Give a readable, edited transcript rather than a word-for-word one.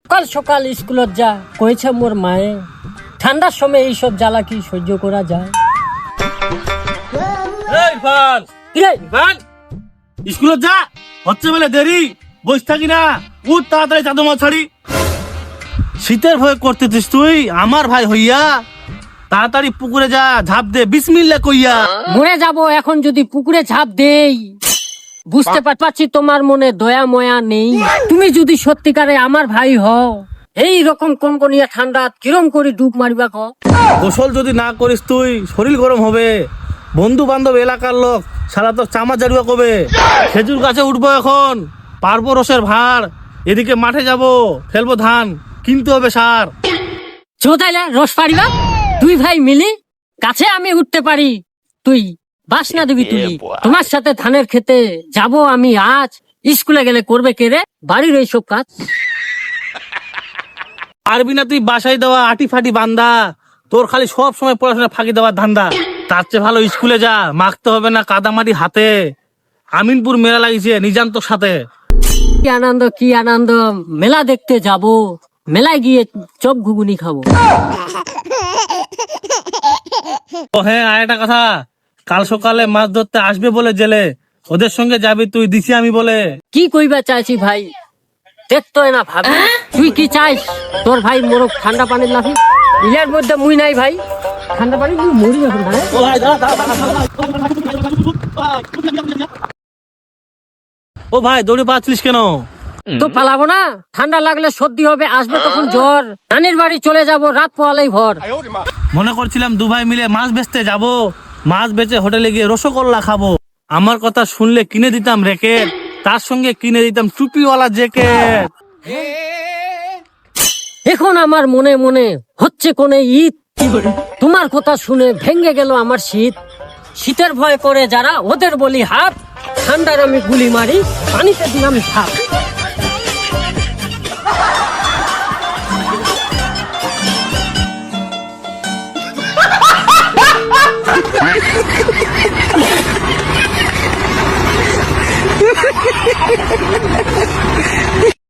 সকাল সকাল স্কুলত যা কইছে মোর মায়ে, ঠান্ডার সময় এইসব জ্বালা কি সহ্য করা যায়? স্কুলত যা, হচ্ছে বলে দেরি, বসে থাকি না, উঠ তাড়াতাড়ি চাদর ছাড়ি। শীতের ভয় করতেছিস তুই আমার ভাই হইয়া? তাড়াতাড়ি পুকুরে যা, ঝাঁপ দে বিসমিল্লাহ কইয়া। মরে যাব এখন যদি পুকুরে ঝাঁপ দেই। বুঝতে পারছি তোমার মনে দয়া ময়া নেই। তুমি যদি সত্যিকারে আমার ভাই হও, এই রকম কনকনিয়া ঠান্ডা কিরম করে ডুব মারিবা ক? গোসল যদি না করিস তুই শরীর গরম হবে, বন্ধু বান্ধব এলাকার লোক সারা তো চামা জারুয়া কবে। খেজুর গাছে উঠবো এখন, পারবো রসের ভার, এদিকে মাঠে যাব, ফেলবো ধান, কিনতে হবে সার। চোদাইলে রস পারিবা? দুই ভাই মিলি কাছে আমি উঠতে পারি, তুই বাস না দিবি তুলি। তোমার সাথে ধানের খেতে যাব আমি আজ। স্কুলে গেলে করবে কে রে বাড়ির এইসব কাজ? পারবি না তুই বাসায় দেওয়া আটি ফাটি বান্দা, তোর খালি সব সময় পড়াশোনা ফাঁকি দেওয়ার ধান্দা। তার চেয়ে ভালো স্কুলে যা, মাখতে হবে না কাদামাটি হাতে। আমিনপুর মেলা লাগিয়েছে নিজান্তর সাথে। কি আনন্দ কি আনন্দ, মেলা দেখতে যাব, মেলায় গিয়ে চপ ঘুগুনি খাবো। ও হ্যাঁ, আর একটা কথা, কাল সকালে মাছ ধরতে আসবে বলে জেলে, ওদের সঙ্গে যাবি তুই, দিছি আমি বলে। কি কইবা চাইছি ভাই, দেখতো না ভাবি। তুই কি চাইস তোর ভাই মোরক ঠান্ডা পানির লাফি? ইলের মধ্যে মুই নাই ভাই, ঠান্ডা পানি তুই মরি এখন ভাই। ও ভাই দৌড়ে পাচ্ছিস কেন? তো পালাবো না, ঠান্ডা লাগলে সর্দি হবে, আসবে তখন জ্বর। নানির বাড়ি চলে যাব, রাত পোয়ালেই ভর। মনে করছিলাম দু ভাই মিলে মাছ বেচতে যাব, মাছ বেচে হোটেলে গিয়ে রসগোল্লা খাবো। আমার কথা শুনলে কিনে দিতাম র্যাকেট, তার সঙ্গে কিনে দিতাম টুপিওয়ালা জ্যাকেট। এখন আমার মনে মনে হচ্ছে কোনে ঈদ। তোমার কথা শুনে ভেঙে গেল আমার শীত। শীতের ভয় করে যারা ওদের বলি হাত, ঠান্ডার আমি গুলি মারি, পানিতে দিলাম ঝাঁপ।